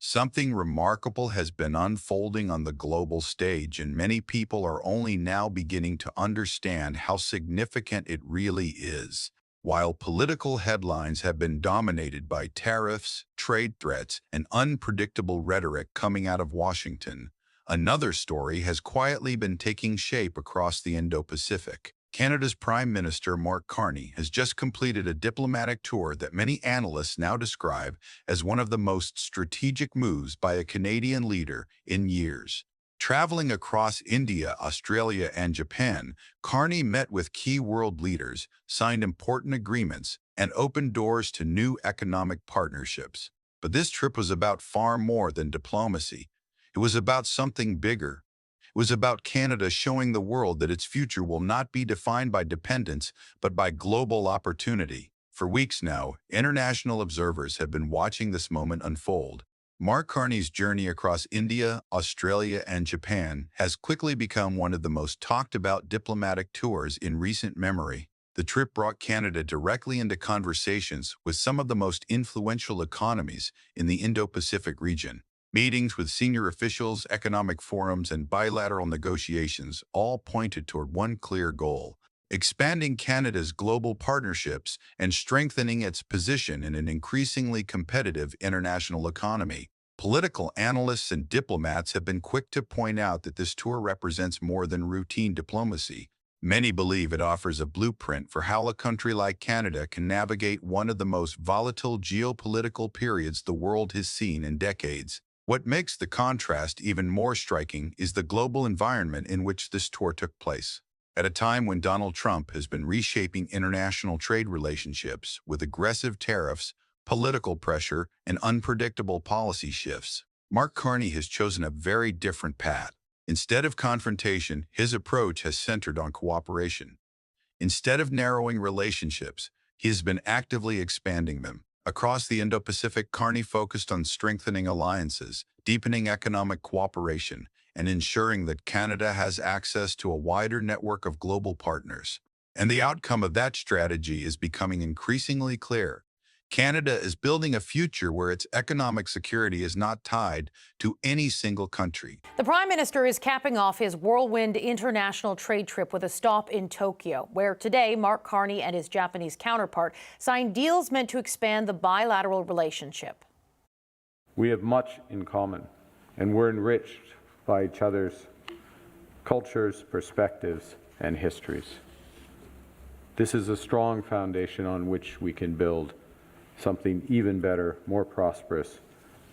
Something remarkable has been unfolding on the global stage, and many people are only now beginning to understand how significant it really is. While political headlines have been dominated by tariffs, trade threats, and unpredictable rhetoric coming out of Washington, another story has quietly been taking shape across the Indo-Pacific. Canada's Prime Minister Mark Carney has just completed a diplomatic tour that many analysts now describe as one of the most strategic moves by a Canadian leader in years. Traveling across India, Australia, and Japan, Carney met with key world leaders, signed important agreements, and opened doors to new economic partnerships. But this trip was about far more than diplomacy. It was about something bigger. It was about Canada showing the world that its future will not be defined by dependence, but by global opportunity. For weeks now, international observers have been watching this moment unfold. Mark Carney's journey across India, Australia, and Japan has quickly become one of the most talked about diplomatic tours in recent memory. The trip brought Canada directly into conversations with some of the most influential economies in the Indo-Pacific region. Meetings with senior officials, economic forums, and bilateral negotiations all pointed toward one clear goal: expanding Canada's global partnerships and strengthening its position in an increasingly competitive international economy. Political analysts and diplomats have been quick to point out that this tour represents more than routine diplomacy. Many believe it offers a blueprint for how a country like Canada can navigate one of the most volatile geopolitical periods the world has seen in decades. What makes the contrast even more striking is the global environment in which this tour took place. At a time when Donald Trump has been reshaping international trade relationships with aggressive tariffs, political pressure, and unpredictable policy shifts, Mark Carney has chosen a very different path. Instead of confrontation, his approach has centered on cooperation. Instead of narrowing relationships, he has been actively expanding them. Across the Indo-Pacific, Carney focused on strengthening alliances, deepening economic cooperation, and ensuring that Canada has access to a wider network of global partners. And the outcome of that strategy is becoming increasingly clear. Canada is building a future where its economic security is not tied to any single country. The Prime Minister is capping off his whirlwind international trade trip with a stop in Tokyo, where today Mark Carney and his Japanese counterpart signed deals meant to expand the bilateral relationship. We have much in common, and we're enriched by each other's cultures, perspectives, and histories. This is a strong foundation on which we can build something even better, more prosperous,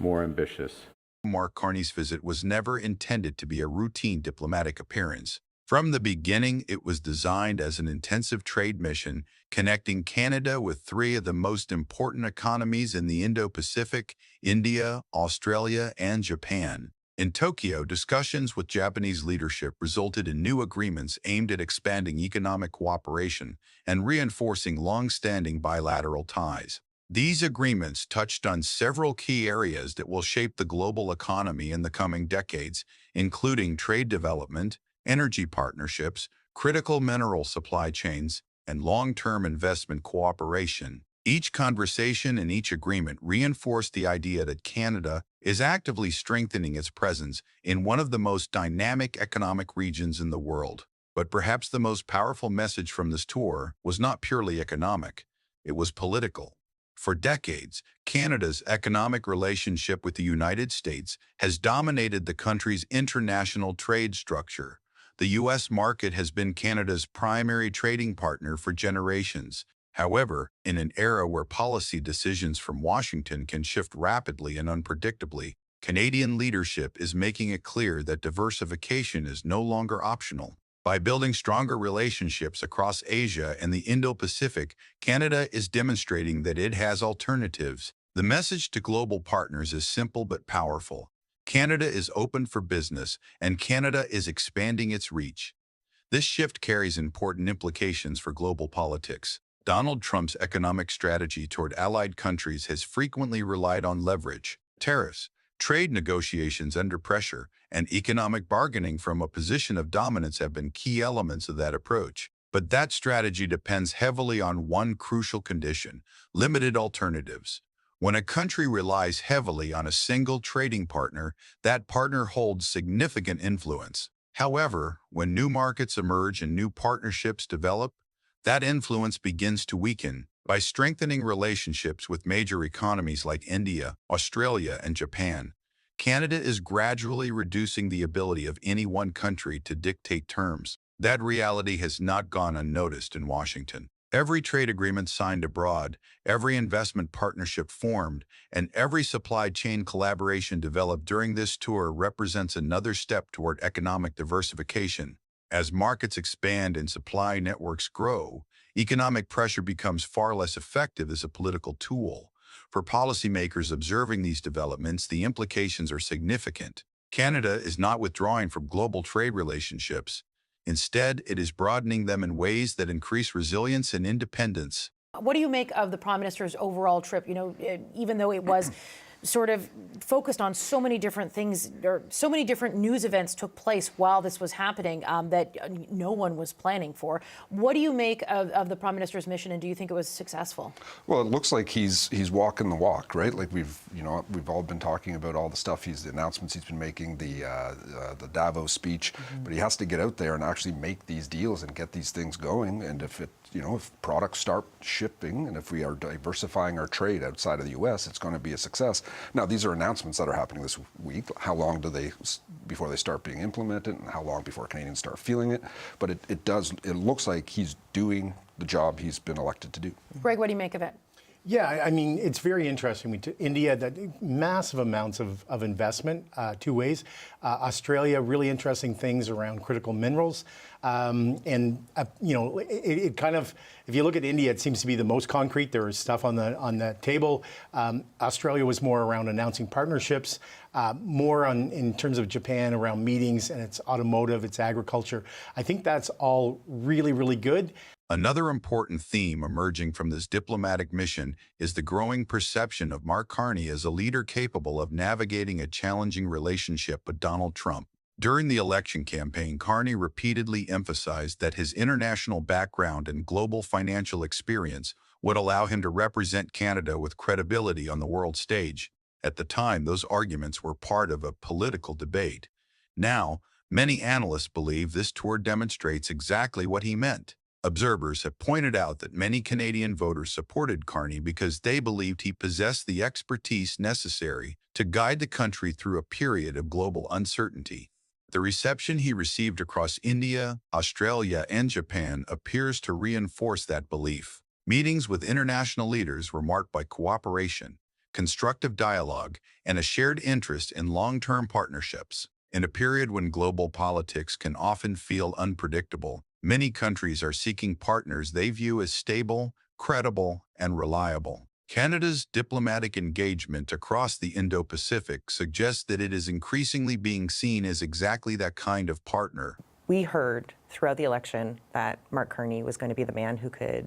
more ambitious. Mark Carney's visit was never intended to be a routine diplomatic appearance. From the beginning, it was designed as an intensive trade mission, connecting Canada with three of the most important economies in the Indo-Pacific: India, Australia, and Japan. In Tokyo, discussions with Japanese leadership resulted in new agreements aimed at expanding economic cooperation and reinforcing long-standing bilateral ties. These agreements touched on several key areas that will shape the global economy in the coming decades, including trade development, energy partnerships, critical mineral supply chains, and long-term investment cooperation. Each conversation and each agreement reinforced the idea that Canada is actively strengthening its presence in one of the most dynamic economic regions in the world. But perhaps the most powerful message from this tour was not purely economic, it was political. For decades, Canada's economic relationship with the United States has dominated the country's international trade structure. The U.S. market has been Canada's primary trading partner for generations. However, in an era where policy decisions from Washington can shift rapidly and unpredictably, Canadian leadership is making it clear that diversification is no longer optional. By building stronger relationships across Asia and the Indo-Pacific, Canada is demonstrating that it has alternatives. The message to global partners is simple but powerful. Canada is open for business, and Canada is expanding its reach. This shift carries important implications for global politics. Donald Trump's economic strategy toward allied countries has frequently relied on leverage, tariffs, trade negotiations under pressure, and economic bargaining from a position of dominance have been key elements of that approach. But that strategy depends heavily on one crucial condition: limited alternatives. When a country relies heavily on a single trading partner, that partner holds significant influence. However, when new markets emerge and new partnerships develop, that influence begins to weaken. By strengthening relationships with major economies like India, Australia, and Japan, Canada is gradually reducing the ability of any one country to dictate terms. That reality has not gone unnoticed in Washington. Every trade agreement signed abroad, every investment partnership formed, and every supply chain collaboration developed during this tour represents another step toward economic diversification. As markets expand and supply networks grow, economic pressure becomes far less effective as a political tool. For policymakers observing these developments, the implications are significant. Canada is not withdrawing from global trade relationships. Instead, it is broadening them in ways that increase resilience and independence. What do you make of the Prime Minister's overall trip? Even though it was sort of focused on so many different things, or so many different news events took place while this was happening that no one was planning for. What do you make of the Prime Minister's mission, and do you think it was successful? Well, it looks like he's walking the walk, right? Like we've all been talking about all the stuff the announcements he's been making, the Davos speech, but he has to get out there and actually make these deals and get these things going. And if products start shipping and if we are diversifying our trade outside of the U.S., it's going to be a success. Now, these are announcements that are happening this week. How long do they before they start being implemented, and how long before Canadians start feeling it? But it looks like he's doing the job he's been elected to do. Greg, what do you make of it? Yeah, I mean, it's very interesting. India, that massive amounts of investment, two ways. Australia, really interesting things around critical minerals. It kind of, if you look at India, it seems to be the most concrete. There is stuff on the table. Australia was more around announcing partnerships, more in terms of Japan around meetings, and it's automotive, it's agriculture. I think that's all really, really good. Another important theme emerging from this diplomatic mission is the growing perception of Mark Carney as a leader capable of navigating a challenging relationship with Donald Trump. During the election campaign, Carney repeatedly emphasized that his international background and global financial experience would allow him to represent Canada with credibility on the world stage. At the time, those arguments were part of a political debate. Now, many analysts believe this tour demonstrates exactly what he meant. Observers have pointed out that many Canadian voters supported Carney because they believed he possessed the expertise necessary to guide the country through a period of global uncertainty. The reception he received across India, Australia, and Japan appears to reinforce that belief. Meetings with international leaders were marked by cooperation, constructive dialogue, and a shared interest in long-term partnerships. In a period when global politics can often feel unpredictable, many countries are seeking partners they view as stable, credible, and reliable. Canada's diplomatic engagement across the Indo-Pacific suggests that it is increasingly being seen as exactly that kind of partner. We heard throughout the election that Mark Carney was going to be the man who could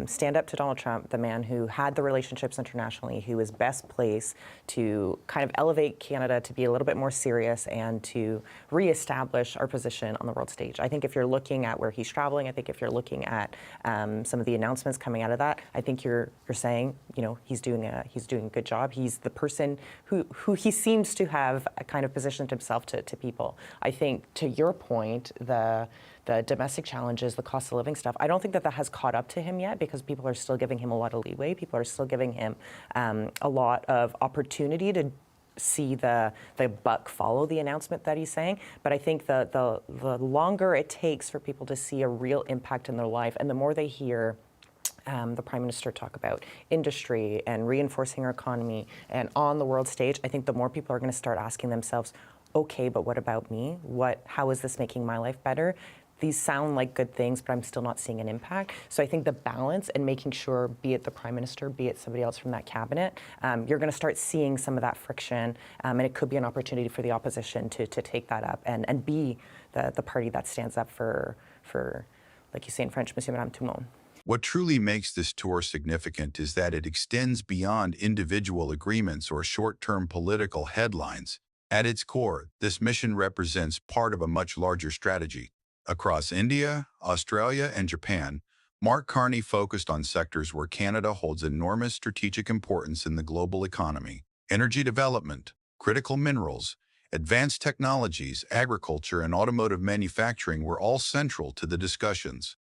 stand up to Donald Trump, the man who had the relationships internationally, who was best placed to kind of elevate Canada to be a little bit more serious and to reestablish our position on the world stage. I think if you're looking at where he's traveling, I think if you're looking at some of the announcements coming out of that, I think you're saying, he's doing a good job. He's the person who he seems to have kind of positioned himself to people. I think, to your point, the domestic challenges, the cost of living stuff, I don't think that has caught up to him yet, because people are still giving him a lot of leeway. People are still giving him a lot of opportunity to see the buck follow the announcement that he's saying. But I think the longer it takes for people to see a real impact in their life, and the more they hear the Prime Minister talk about industry and reinforcing our economy and on the world stage, I think the more people are going to start asking themselves, okay, but what about me? How is this making my life better? These sound like good things, but I'm still not seeing an impact. So I think the balance and making sure, be it the Prime Minister, be it somebody else from that cabinet, you're going to start seeing some of that friction, and it could be an opportunity for the opposition to take that up and be the party that stands up for, like you say in French, Monsieur, Madame, tout le monde. What truly makes this tour significant is that it extends beyond individual agreements or short-term political headlines. At its core, this mission represents part of a much larger strategy. Across India, Australia, and Japan, Mark Carney focused on sectors where Canada holds enormous strategic importance in the global economy: energy development, critical minerals, advanced technologies, agriculture, and automotive manufacturing were all central to the discussions.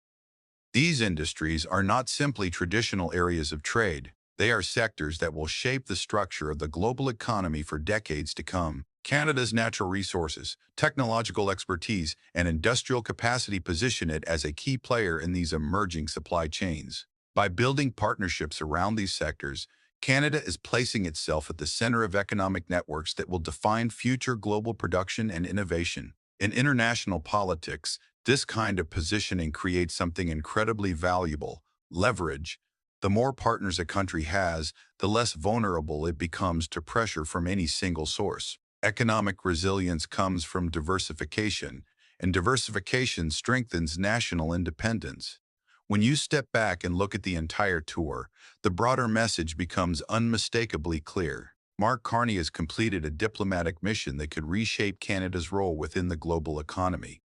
These industries are not simply traditional areas of trade. They are sectors that will shape the structure of the global economy for decades to come. Canada's natural resources, technological expertise, and industrial capacity position it as a key player in these emerging supply chains. By building partnerships around these sectors, Canada is placing itself at the center of economic networks that will define future global production and innovation. In international politics, this kind of positioning creates something incredibly valuable: leverage. The more partners a country has, the less vulnerable it becomes to pressure from any single source. Economic resilience comes from diversification, and diversification strengthens national independence. When you step back and look at the entire tour, the broader message becomes unmistakably clear. Mark Carney has completed a diplomatic mission that could reshape Canada's role within the global economy.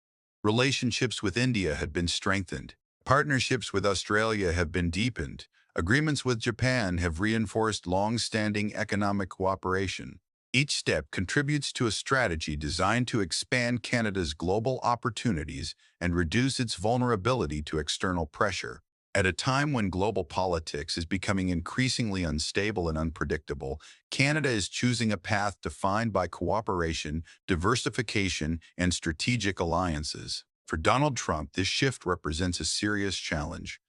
Relationships with India had been strengthened. Partnerships with Australia have been deepened. Agreements with Japan have reinforced long-standing economic cooperation. Each step contributes to a strategy designed to expand Canada's global opportunities and reduce its vulnerability to external pressure. At a time when global politics is becoming increasingly unstable and unpredictable, Canada is choosing a path defined by cooperation, diversification, and strategic alliances. For Donald Trump, this shift represents a serious challenge.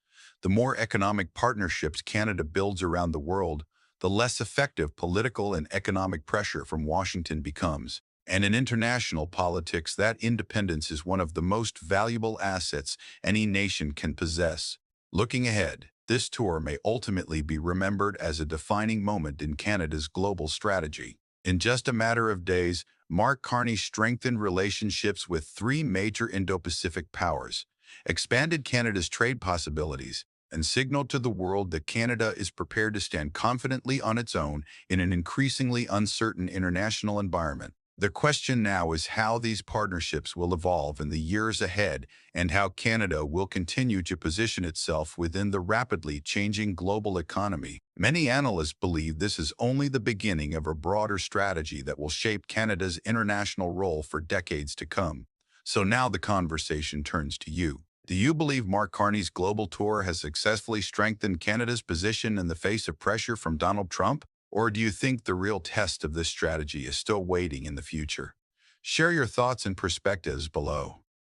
The more economic partnerships Canada builds around the world, the less effective political and economic pressure from Washington becomes. And in international politics, that independence is one of the most valuable assets any nation can possess. Looking ahead, this tour may ultimately be remembered as a defining moment in Canada's global strategy. In just a matter of days, Mark Carney strengthened relationships with three major Indo-Pacific powers, expanded Canada's trade possibilities, and signaled to the world that Canada is prepared to stand confidently on its own in an increasingly uncertain international environment. The question now is how these partnerships will evolve in the years ahead and how Canada will continue to position itself within the rapidly changing global economy. Many analysts believe this is only the beginning of a broader strategy that will shape Canada's international role for decades to come. So now the conversation turns to you. Do you believe Mark Carney's global tour has successfully strengthened Canada's position in the face of pressure from Donald Trump? Or do you think the real test of this strategy is still waiting in the future? Share your thoughts and perspectives below.